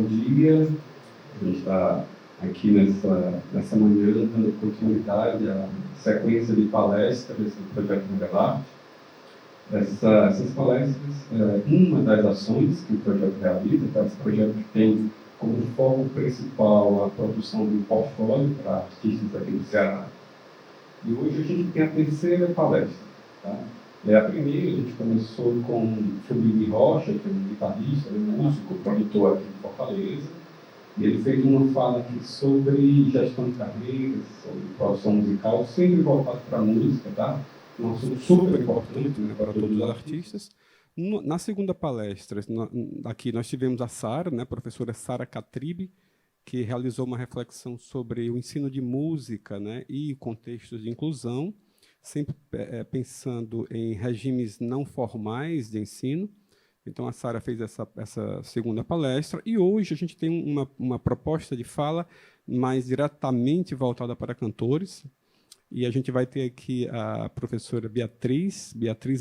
dia. A gente está aqui nessa manhã dando continuidade à sequência de palestras do Projeto Revelarte. Essas palestras, uma das ações que o projeto realiza, tá? Esse projeto tem como foco principal a produção de um portfólio para artistas aqui do Ceará. E hoje a gente tem a terceira palestra. Tá? A primeira, a gente começou com Fubini Rocha, que é um guitarrista, músico, produtor aqui de Fortaleza. E ele fez uma fala aqui sobre gestão de carreiras, sobre produção musical, sempre voltado para a música, tá? Um assunto super importante, né, para todos os artistas. Na segunda palestra, aqui nós tivemos a Sara, né, a professora Sara Catribe, que realizou uma reflexão sobre o ensino de música, né, e contextos de inclusão, sempre pensando em regimes não formais de ensino. Então, a Sara fez essa segunda palestra, e hoje a gente tem uma proposta de fala mais diretamente voltada para cantores, e a gente vai ter aqui a professora Beatriz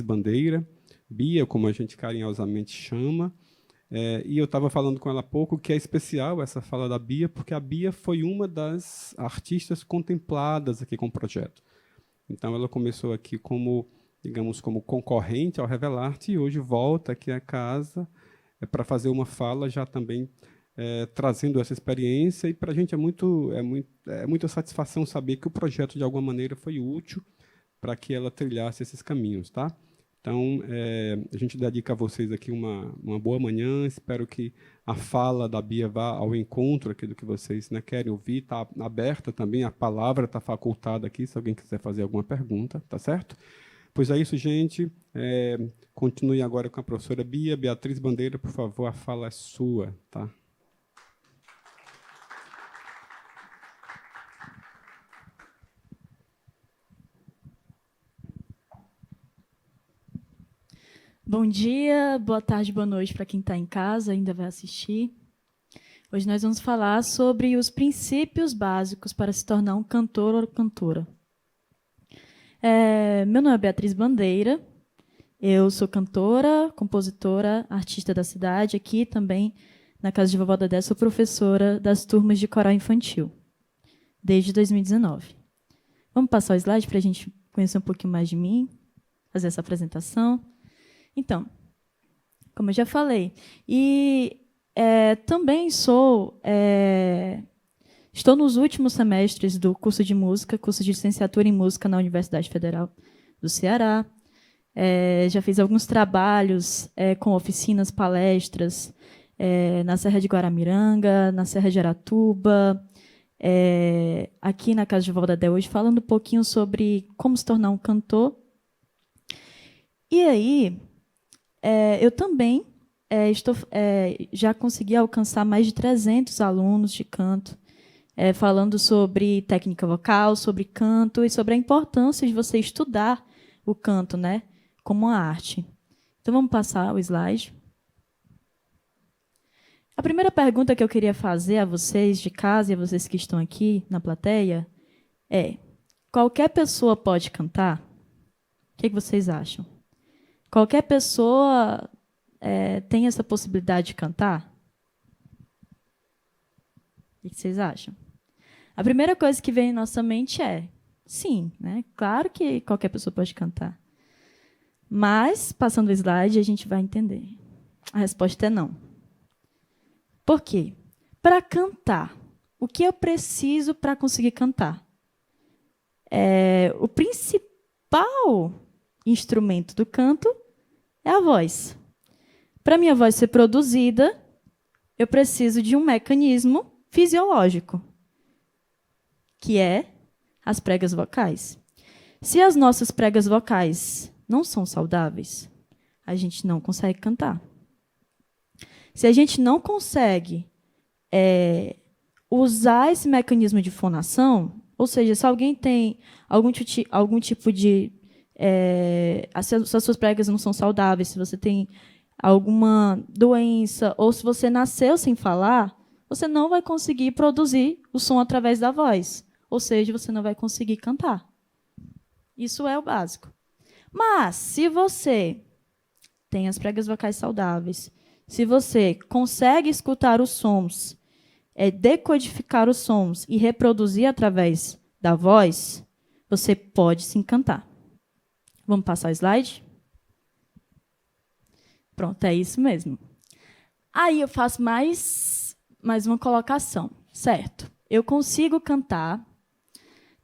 Bandeira, Bia, como a gente carinhosamente chama, e eu estava falando com ela há pouco que é especial essa fala da Bia, porque a Bia foi uma das artistas contempladas aqui com o projeto. Então, ela começou aqui como, digamos, como concorrente ao Revelarte, e hoje volta aqui à casa para fazer uma fala já também trazendo essa experiência, e para a gente é muita satisfação saber que o projeto, de alguma maneira, foi útil para que ela trilhasse esses caminhos. Tá? Então, a gente dedica a vocês aqui uma boa manhã, espero que a fala da Bia vá ao encontro aqui do que vocês, né, querem ouvir, está aberta também, a palavra está facultada aqui, se alguém quiser fazer alguma pergunta, tá certo? Pois é isso, gente. Continue agora com a professora Beatriz Bandeira, por favor, a fala é sua. Tá? Bom dia, boa tarde, boa noite para quem está em casa, ainda vai assistir. Hoje nós vamos falar sobre os princípios básicos para se tornar um cantor ou cantora. Meu nome é Beatriz Bandeira, eu sou cantora, compositora, artista da cidade, aqui também na Casa de Vovó Dedé, sou professora das turmas de coral infantil, desde 2019. Vamos passar o slide para a gente conhecer um pouquinho mais de mim, fazer essa apresentação. Então, como eu já falei, também estou nos últimos semestres do curso de música, curso de licenciatura em música na Universidade Federal do Ceará. Já fiz alguns trabalhos com oficinas, palestras na Serra de Guaramiranga, na Serra de Aratuba, aqui na Casa de Vovó Dedé hoje, falando um pouquinho sobre como se tornar um cantor. E aí, eu também já consegui alcançar mais de 300 alunos de canto, falando sobre técnica vocal, sobre canto e sobre a importância de você estudar o canto, né, como uma arte. Então, vamos passar o slide. A primeira pergunta que eu queria fazer a vocês de casa e a vocês que estão aqui na plateia é: qualquer pessoa pode cantar? O que vocês acham? Qualquer pessoa tem essa possibilidade de cantar? O que vocês acham? A primeira coisa que vem em nossa mente é: sim, né? Claro que qualquer pessoa pode cantar. Mas, passando o slide, a gente vai entender. A resposta é não. Por quê? Para cantar, o que eu preciso para conseguir cantar? O principal instrumento do canto é a voz. Para minha voz ser produzida, eu preciso de um mecanismo fisiológico, que é as pregas vocais. Se as nossas pregas vocais não são saudáveis, a gente não consegue cantar. Se a gente não consegue usar esse mecanismo de fonação, ou seja, se alguém tem algum tipo de... se as suas pregas não são saudáveis, se você tem alguma doença, ou se você nasceu sem falar, você não vai conseguir produzir o som através da voz. Ou seja, você não vai conseguir cantar. Isso é o básico. Mas, se você tem as pregas vocais saudáveis, Se você consegue escutar os sons, decodificar os sons e reproduzir através da voz, você pode se encantar. Vamos passar o slide? Pronto, é isso mesmo. Aí eu faço mais uma colocação, certo? Eu consigo cantar,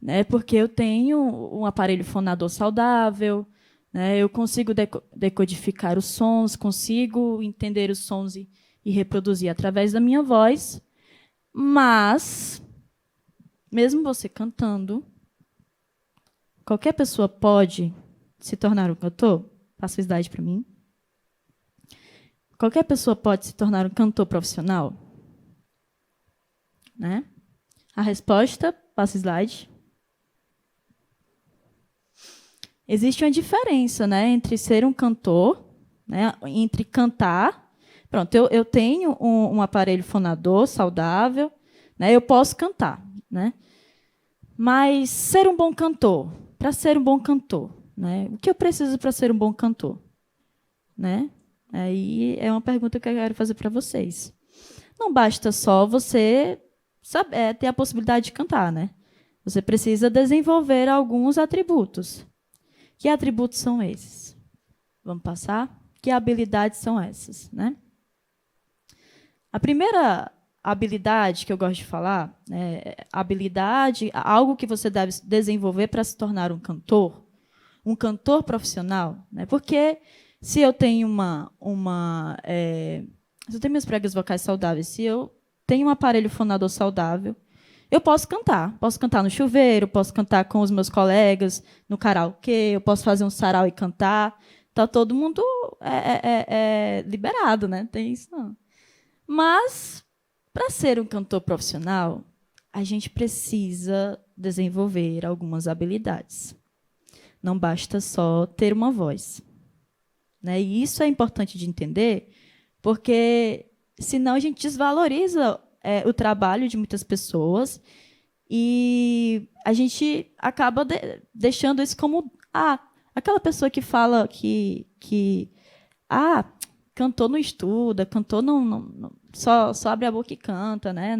né, porque eu tenho um aparelho fonador saudável, né, eu consigo decodificar os sons, consigo entender os sons e reproduzir através da minha voz, mas, mesmo você cantando, qualquer pessoa pode se tornar um cantor? Passa o slide para mim. Qualquer pessoa pode se tornar um cantor profissional? Né? A resposta, passa o slide. Existe uma diferença, né, entre ser um cantor, né, entre cantar. Pronto, eu tenho um aparelho fonador saudável, né, eu posso cantar, né? Mas ser um bom cantor, para ser um bom cantor, né, o que eu preciso para ser um bom cantor? Né? Aí é uma pergunta que eu quero fazer para vocês. Não basta só você ter a possibilidade de cantar, né? Você precisa desenvolver alguns atributos. Que atributos são esses? Vamos passar? Que habilidades são essas, né? A primeira habilidade que eu gosto de falar, habilidade, algo que você deve desenvolver para se tornar um cantor profissional, né? Porque se eu tenho se eu tenho minhas pregas vocais saudáveis, se eu tenho um aparelho fonador saudável, eu posso cantar. Posso cantar no chuveiro, posso cantar com os meus colegas no karaokê, eu posso fazer um sarau e cantar. Está todo mundo liberado, né? Não tem isso, não. Mas, para ser um cantor profissional, a gente precisa desenvolver algumas habilidades. Não basta só ter uma voz. Né? E isso é importante de entender, porque senão a gente desvaloriza o trabalho de muitas pessoas e a gente acaba deixando isso como aquela pessoa que fala que cantor não estuda, cantor não só abre a boca e canta, né?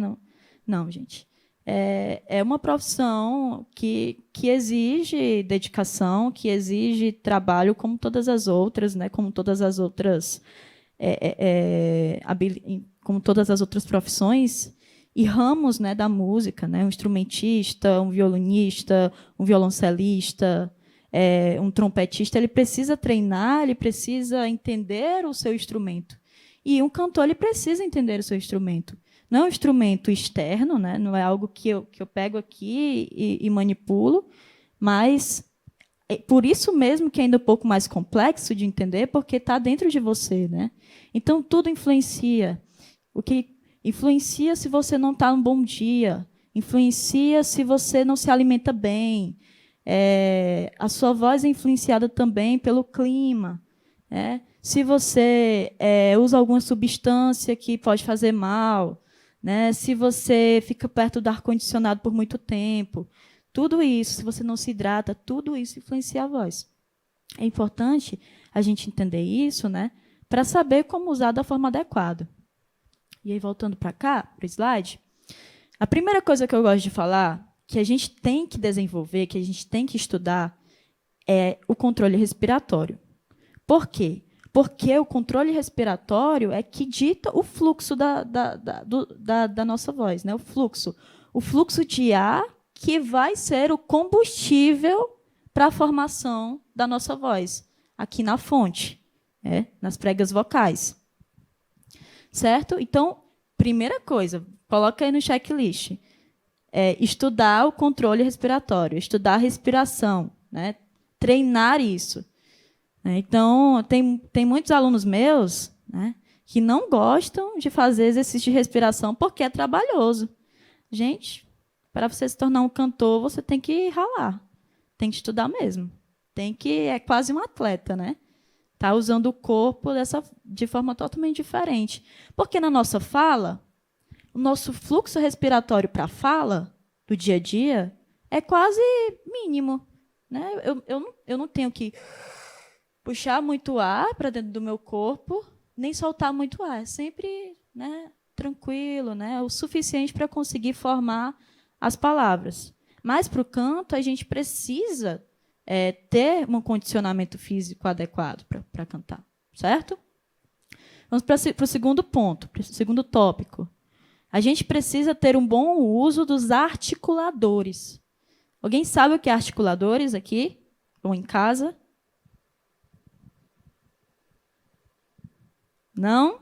Não, gente. É uma profissão que exige dedicação, que exige trabalho, como todas as outras, né? Como todas as outras como todas as outras profissões e ramos, né, da música, né? Um instrumentista, um violinista, um violoncelista, um trompetista, ele precisa treinar, ele precisa entender o seu instrumento. E um cantor ele precisa entender o seu instrumento. Não é um instrumento externo, né? Não é algo que eu pego aqui e manipulo, mas por isso mesmo que é ainda um pouco mais complexo de entender, porque está dentro de você, né? Então, tudo influencia. O que influencia se você não está num bom dia, influencia se você não se alimenta bem. A sua voz é influenciada também pelo clima. Se você usa alguma substância que pode fazer mal, né? Se você fica perto do ar-condicionado por muito tempo, tudo isso, se você não se hidrata, tudo isso influencia a voz. É importante a gente entender isso, né, para saber como usar da forma adequada. E aí, voltando para cá, para o slide, a primeira coisa que eu gosto de falar, que a gente tem que desenvolver, que a gente tem que estudar, é o controle respiratório. Por quê? Porque o controle respiratório é que dita o fluxo da nossa voz, né? O fluxo de ar que vai ser o combustível para a formação da nossa voz, aqui na fonte, nas pregas vocais. Certo? Então, primeira coisa, coloca aí no checklist, estudar o controle respiratório, estudar a respiração, né? Treinar isso. Então, tem muitos alunos meus, né, que não gostam de fazer exercício de respiração porque é trabalhoso. Gente, para você se tornar um cantor, você tem que ralar, tem que estudar mesmo. É quase um atleta, né? Tá usando o corpo de forma totalmente diferente. Porque na nossa fala, o nosso fluxo respiratório para a fala, do dia a dia, é quase mínimo. Né? Eu não tenho que puxar muito ar para dentro do meu corpo, nem soltar muito ar, sempre, né, tranquilo, né, o suficiente para conseguir formar as palavras. Mas, para o canto, a gente precisa ter um condicionamento físico adequado para cantar, certo? Vamos para o segundo ponto, para o segundo tópico. A gente precisa ter um bom uso dos articuladores. Alguém sabe o que é articuladores aqui? Ou em casa? Não?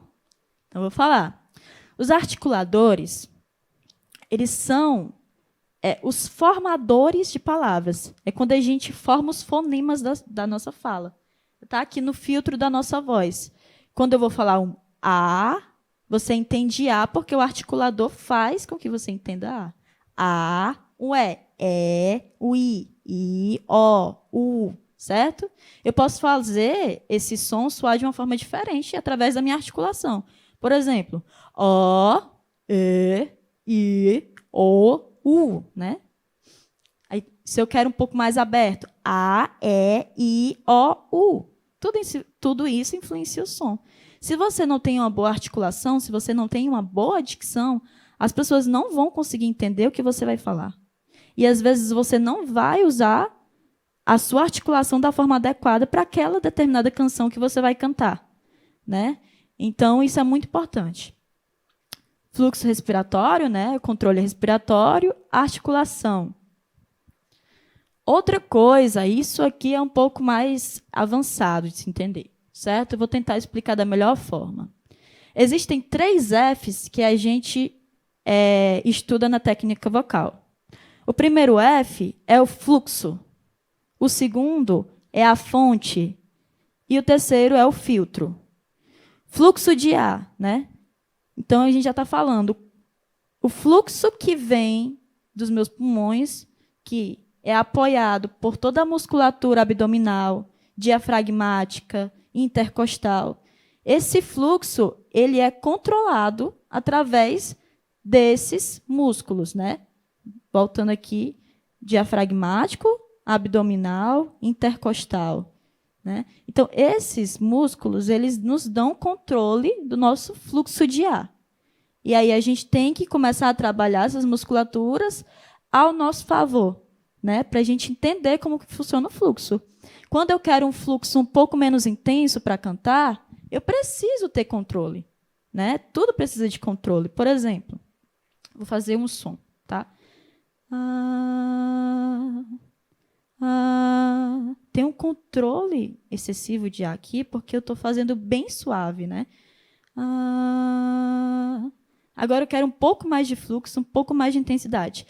Então, vou falar. Os articuladores, eles são os formadores de palavras. É quando a gente forma os fonemas da nossa fala. Está aqui no filtro da nossa voz. Quando eu vou falar um A, você entende A, porque o articulador faz com que você entenda A. A, o o I, O, U, certo? Eu posso fazer esse som soar de uma forma diferente através da minha articulação. Por exemplo, O, E, I, O, U, né? Aí, se eu quero um pouco mais aberto, A, E, I, O, U. Tudo isso influencia o som. Se você não tem uma boa articulação, se você não tem uma boa dicção, as pessoas não vão conseguir entender o que você vai falar. E, às vezes, você não vai usar a sua articulação da forma adequada para aquela determinada canção que você vai cantar, né? Então, isso é muito importante. Fluxo respiratório, né? Controle respiratório, articulação. Outra coisa, isso aqui é um pouco mais avançado de se entender, certo? Eu vou tentar explicar da melhor forma. Existem 3 Fs que a gente estuda na técnica vocal. O primeiro F é o fluxo. O segundo é a fonte. E o terceiro é o filtro. Fluxo de ar, né? Então, a gente já está falando o fluxo que vem dos meus pulmões, que é apoiado por toda a musculatura abdominal, diafragmática, intercostal. Esse fluxo ele é controlado através desses músculos, né? Voltando aqui, diafragmático, abdominal, intercostal, né? Então, esses músculos eles nos dão controle do nosso fluxo de ar. E aí a gente tem que começar a trabalhar essas musculaturas ao nosso favor, né? Para a gente entender como que funciona o fluxo. Quando eu quero um fluxo um pouco menos intenso para cantar, eu preciso ter controle, né? Tudo precisa de controle. Por exemplo, vou fazer um som, tá? Tem um controle excessivo de ar aqui, porque eu estou fazendo bem suave, né? Agora eu quero um pouco mais de fluxo, um pouco mais de intensidade.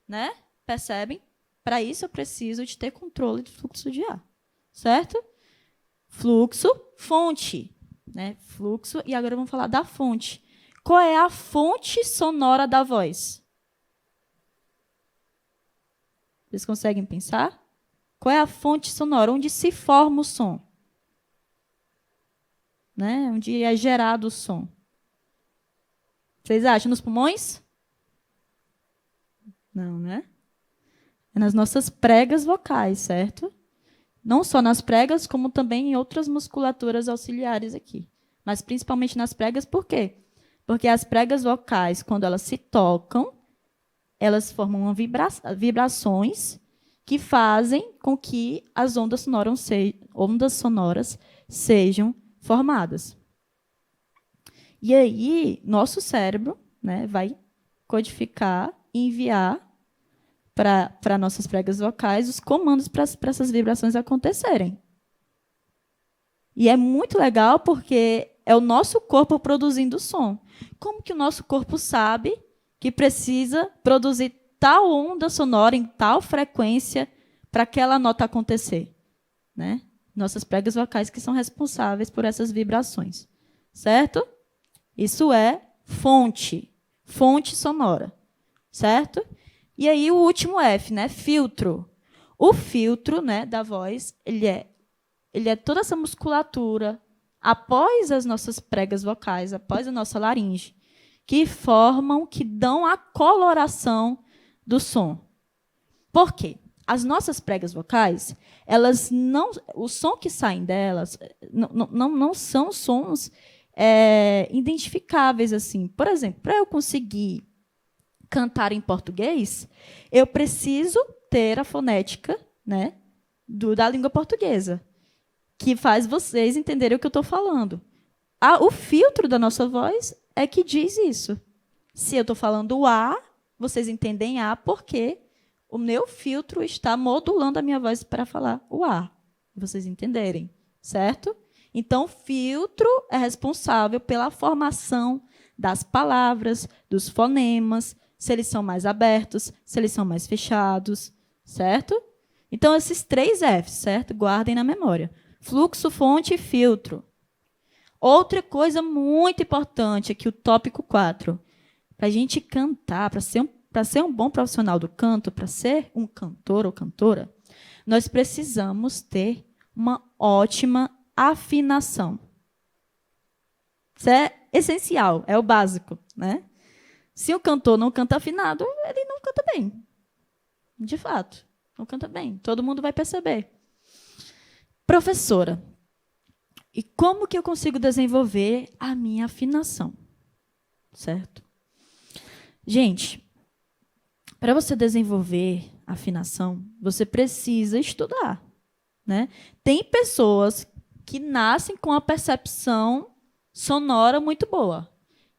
Né? Percebem? Para isso eu preciso de ter controle de fluxo de ar, certo? Fluxo, fonte, né? Fluxo, e agora vamos falar da fonte. Qual é a fonte sonora da voz? Vocês conseguem pensar? Qual é a fonte sonora? Onde se forma o som? Né? Onde é gerado o som? Vocês acham? Nos pulmões? Não, né? É nas nossas pregas vocais, certo? Não só nas pregas, como também em outras musculaturas auxiliares aqui. Mas principalmente nas pregas, por quê? Porque as pregas vocais, quando elas se tocam, elas formam vibrações que fazem com que as ondas sonoras sejam formadas. E aí, nosso cérebro, né, vai codificar e enviar para nossas pregas vocais os comandos para essas vibrações acontecerem. E é muito legal porque é o nosso corpo produzindo som. Como que o nosso corpo sabe que precisa produzir tal onda sonora em tal frequência para aquela nota acontecer? Né? Nossas pregas vocais que são responsáveis por essas vibrações. Certo? Isso é fonte sonora. Certo? E aí o último F, né? Filtro. O filtro, né, da voz, ele é toda essa musculatura após as nossas pregas vocais, após a nossa laringe, que dão a coloração do som. Por quê? as nossas pregas vocais, elas não, o som que saem delas não são sons identificáveis assim. Por exemplo, para eu conseguir cantar em português, eu preciso ter a fonética, né, da língua portuguesa, que faz vocês entenderem o que eu estou falando. O filtro da nossa voz é que diz isso. Se eu estou falando o A, vocês entendem A porque o meu filtro está modulando a minha voz para falar o A. Vocês entenderem, certo? Então, o filtro é responsável pela formação das palavras, dos fonemas, se eles são mais abertos, se eles são mais fechados, certo? Então, esses 3 Fs, certo? Guardem na memória. Fluxo, fonte e filtro. Outra coisa muito importante aqui, o tópico 4. Para a gente cantar, para ser um bom profissional do canto, para ser um cantor ou cantora, nós precisamos ter uma ótima afinação. Isso é essencial, é o básico, né? Se o cantor não canta afinado, ele não canta bem. De fato, não canta bem. Todo mundo vai perceber. Professora, e como que eu consigo desenvolver a minha afinação? Certo? Gente, para você desenvolver a afinação, você precisa estudar, né? Tem pessoas que nascem com a percepção sonora muito boa.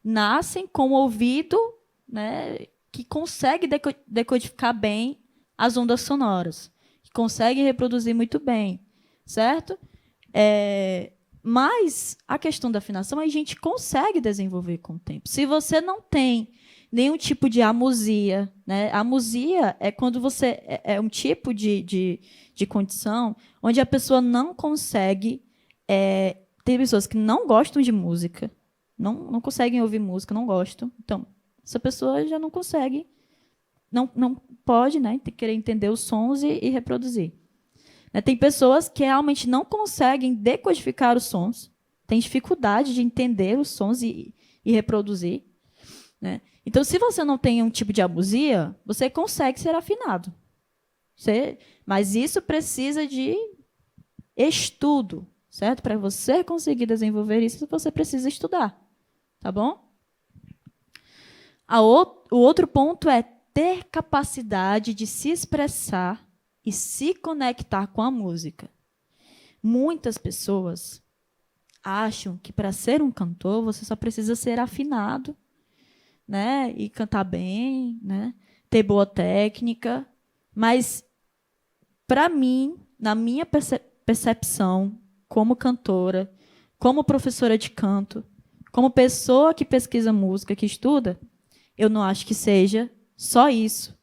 Nascem com o ouvido, né, que consegue decodificar bem as ondas sonoras, que consegue reproduzir muito bem, certo? Mas a questão da afinação a gente consegue desenvolver com o tempo. Se você não tem nenhum tipo de amusia, né? Amusia é quando você é um tipo de condição onde a pessoa não consegue. Tem pessoas que não gostam de música, não conseguem ouvir música, não gostam. Então, essa pessoa já não consegue, não pode, né, querer entender os sons e reproduzir. Tem pessoas que realmente não conseguem decodificar os sons, têm dificuldade de entender os sons e reproduzir, né? Então, se você não tem um tipo de amusia, você consegue ser afinado. Mas isso precisa de estudo, certo? Para você conseguir desenvolver isso, você precisa estudar, tá bom? O outro ponto é ter capacidade de se expressar e se conectar com a música. Muitas pessoas acham que para ser um cantor você só precisa ser afinado, né, e cantar bem, né, ter boa técnica, mas para mim, na minha percepção como cantora, como professora de canto, como pessoa que pesquisa música, que estuda, eu não acho que seja só isso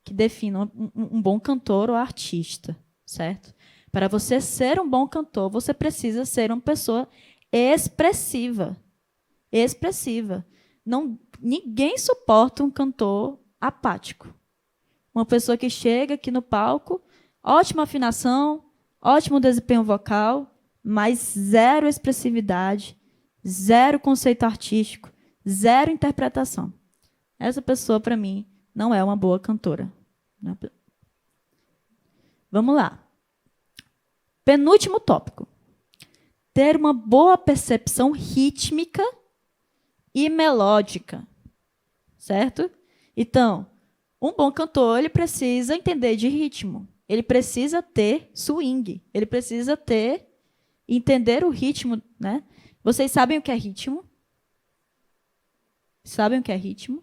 que defina um bom cantor ou artista, certo? Para você ser um bom cantor, você precisa ser uma pessoa expressiva. Expressiva. Ninguém suporta um cantor apático. Uma pessoa que chega aqui no palco, ótima afinação, ótimo desempenho vocal, mas zero expressividade, zero conceito artístico, zero interpretação. Essa pessoa, para mim, não é uma boa cantora. Vamos lá. Penúltimo tópico. Ter uma boa percepção rítmica e melódica. Certo? Então, um bom cantor ele precisa entender de ritmo. Ele precisa ter swing. Ele precisa entender o ritmo, né? Vocês sabem o que é ritmo? Sabem o que é ritmo?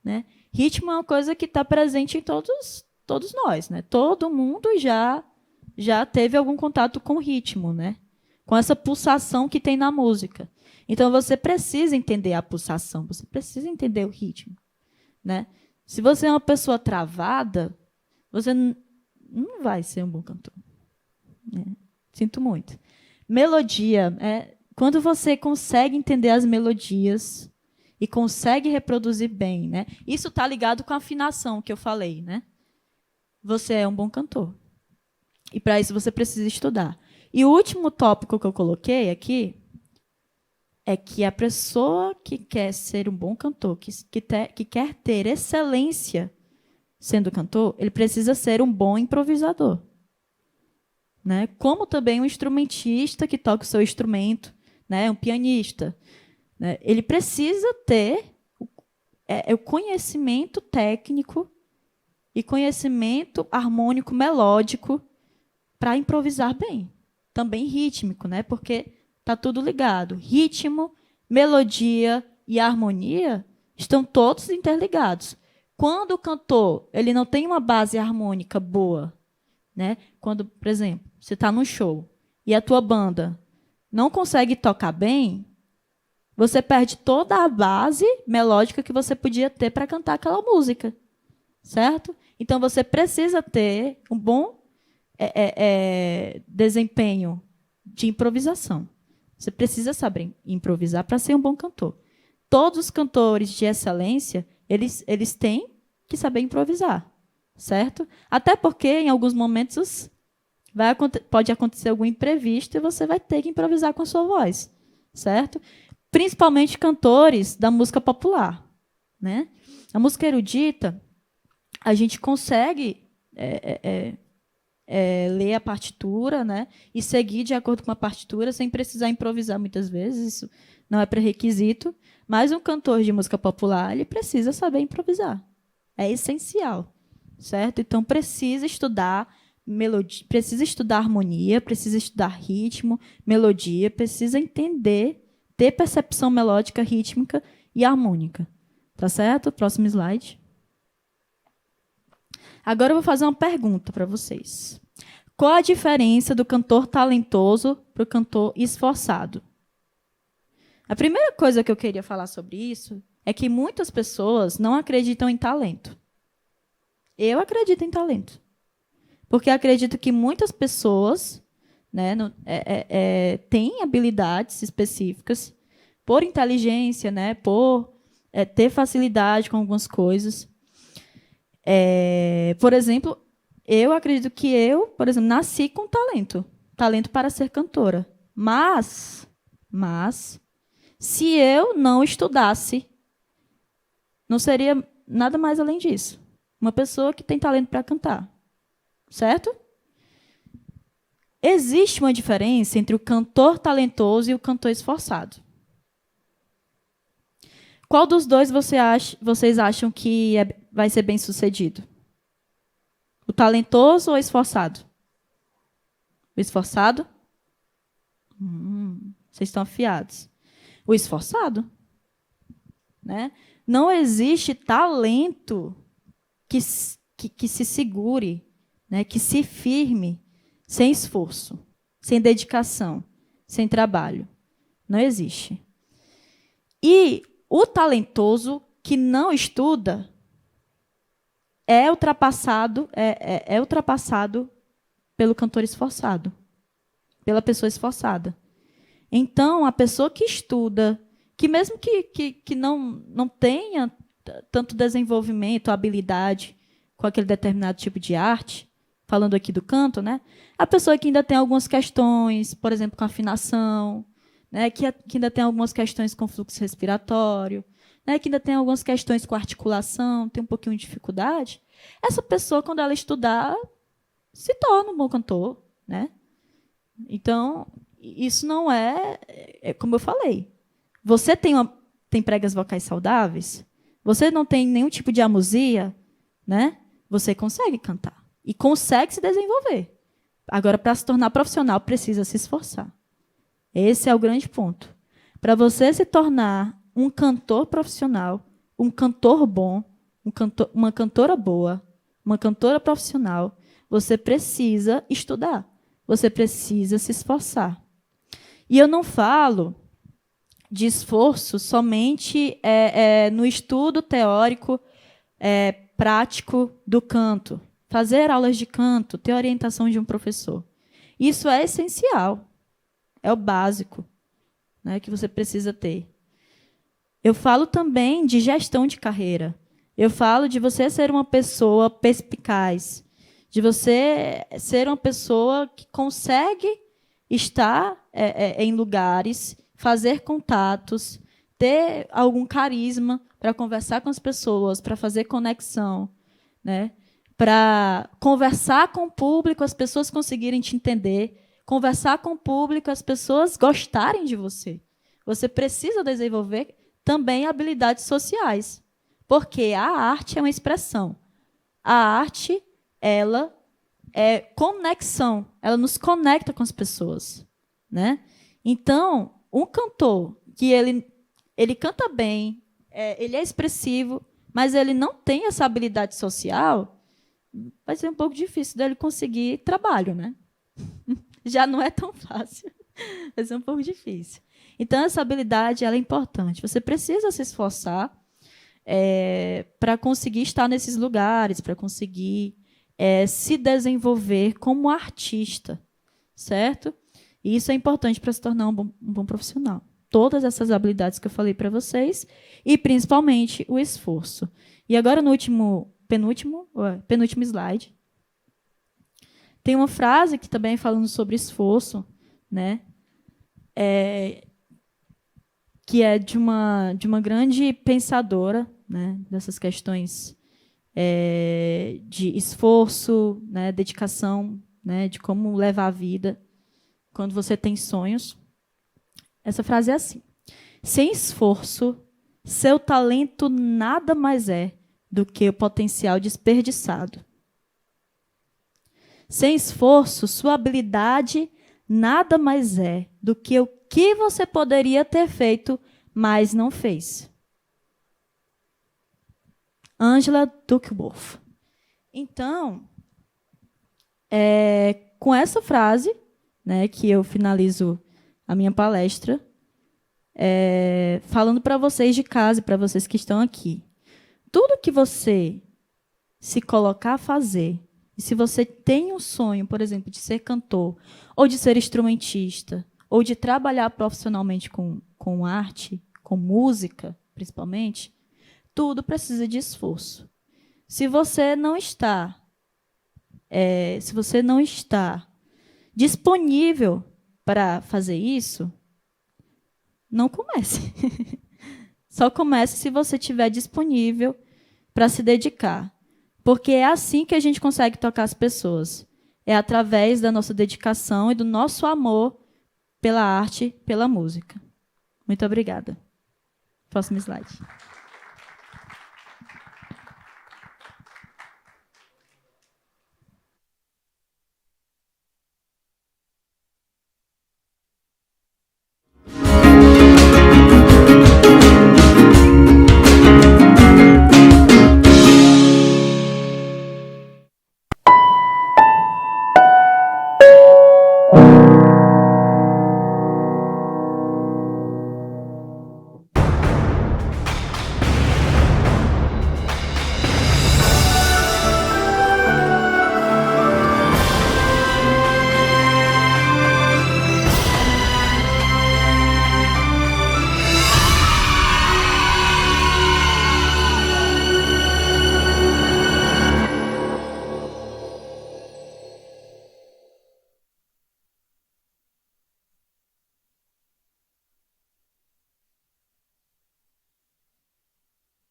Né? Ritmo é uma coisa que está presente em todos nós, né? Todo mundo já teve algum contato com o ritmo, né? Com essa pulsação que tem na música. Então, você precisa entender a pulsação, você precisa entender o ritmo, né? Se você é uma pessoa travada, você não vai ser um bom cantor. Né? Sinto muito. Melodia. Quando você consegue entender as melodias e consegue reproduzir bem, né? Isso está ligado com a afinação que eu falei, né? Você é um bom cantor. E para isso você precisa estudar. E o último tópico que eu coloquei aqui é que a pessoa que quer ser um bom cantor, que quer ter excelência, sendo cantor, ele precisa ser um bom improvisador. Né? Como também um instrumentista que toca o seu instrumento, né? Um pianista. Né? Ele precisa ter o conhecimento técnico e conhecimento harmônico, melódico, para improvisar bem. Também rítmico, né? Porque está tudo ligado. Ritmo, melodia e harmonia estão todos interligados. Quando o cantor ele não tem uma base harmônica boa, né? Quando, por exemplo, você está num show e a tua banda não consegue tocar bem, você perde toda a base melódica que você podia ter para cantar aquela música, certo? Então, você precisa ter um bom desempenho de improvisação. Você precisa saber improvisar para ser um bom cantor. Todos os cantores de excelência, eles têm que saber improvisar, certo? Até porque, em alguns momentos, pode acontecer algum imprevisto e você vai ter que improvisar com a sua voz, certo? Principalmente cantores da música popular. Né? A música erudita, a gente consegue ler a partitura, né? E seguir de acordo com a partitura, sem precisar improvisar muitas vezes, isso não é pré-requisito, mas um cantor de música popular ele precisa saber improvisar. É essencial, certo? Então, precisa estudar melodia, precisa estudar harmonia, precisa estudar ritmo, melodia, precisa entender, ter percepção melódica, rítmica e harmônica. Tá certo? Próximo slide. Agora eu vou fazer uma pergunta para vocês. Qual a diferença do cantor talentoso para o cantor esforçado? A primeira coisa que eu queria falar sobre isso é que muitas pessoas não acreditam em talento. Eu acredito em talento. Porque acredito que muitas pessoas, né, têm habilidades específicas por inteligência, né, por ter facilidade com algumas coisas. Por exemplo, eu acredito que eu, por exemplo, nasci com talento para ser cantora. Mas, se eu não estudasse, não seria nada mais além disso. Uma pessoa que tem talento para cantar. Certo? Existe uma diferença entre o cantor talentoso e o cantor esforçado. Qual dos dois vocês acham que vai ser bem-sucedido? O talentoso ou o esforçado? O esforçado? Vocês estão afiados. O esforçado. Né? Não existe talento que se segure, né, que se firme sem esforço, sem dedicação, sem trabalho. Não existe. E o talentoso que não estuda é ultrapassado pelo cantor esforçado, pela pessoa esforçada. Então, a pessoa que estuda, que mesmo que não tenha tanto desenvolvimento, habilidade com aquele determinado tipo de arte, falando aqui do canto, né? A pessoa que ainda tem algumas questões, por exemplo, com afinação, né? Que ainda tem algumas questões com fluxo respiratório, né? Que ainda tem algumas questões com articulação, tem um pouquinho de dificuldade. Essa pessoa, quando ela estudar, se torna um bom cantor, né? Então, isso não como eu falei. Você tem pregas vocais saudáveis? Você não tem nenhum tipo de amusia, né? Você consegue cantar. E consegue se desenvolver. Agora, para se tornar profissional, precisa se esforçar. Esse é o grande ponto. Para você se tornar um cantor profissional, um cantor bom, uma cantora boa, uma cantora profissional, você precisa estudar. Você precisa se esforçar. E eu não falo de esforço somente no estudo teórico prático do canto. Fazer aulas de canto, ter orientação de um professor. Isso é essencial. É o básico, né, que você precisa ter. Eu falo também de gestão de carreira. Eu falo de você ser uma pessoa perspicaz, de você ser uma pessoa que consegue estar em lugares, fazer contatos, ter algum carisma para conversar com as pessoas, para fazer conexão, né? Para conversar com o público, as pessoas conseguirem te entender, conversar com o público, as pessoas gostarem de você. Você precisa desenvolver também habilidades sociais, porque a arte é uma expressão. A arte, ela é conexão, ela nos conecta com as pessoas, né? Então, um cantor que ele canta bem, ele é expressivo, mas ele não tem essa habilidade social, vai ser um pouco difícil dele conseguir trabalho, né? Já não é tão fácil. Vai ser um pouco difícil. Então, essa habilidade ela é importante. Você precisa se esforçar para conseguir estar nesses lugares, para conseguir se desenvolver como artista, certo? E isso é importante para se tornar um bom profissional. Todas essas habilidades que eu falei para vocês e, principalmente, o esforço. E agora, no penúltimo slide, tem uma frase que também falando sobre esforço, né? Que é de uma grande pensadora, né? Dessas questões de esforço, né? Dedicação, né? De como levar a vida quando você tem sonhos. Essa frase é assim: sem esforço, seu talento nada mais é do que o potencial desperdiçado. Sem esforço, sua habilidade nada mais é do que o que você poderia ter feito, mas não fez. Angela Duckworth. Então, com essa frase, né, que eu finalizo a minha palestra, falando para vocês de casa e para vocês que estão aqui. Tudo que você se colocar a fazer, e se você tem um sonho, por exemplo, de ser cantor, ou de ser instrumentista, ou de trabalhar profissionalmente com arte, com música, principalmente, tudo precisa de esforço. Se você não está disponível para fazer isso, não comece. Só comece se você estiver disponível para se dedicar. Porque é assim que a gente consegue tocar as pessoas. É através da nossa dedicação e do nosso amor pela arte, pela música. Muito obrigada. Próximo slide.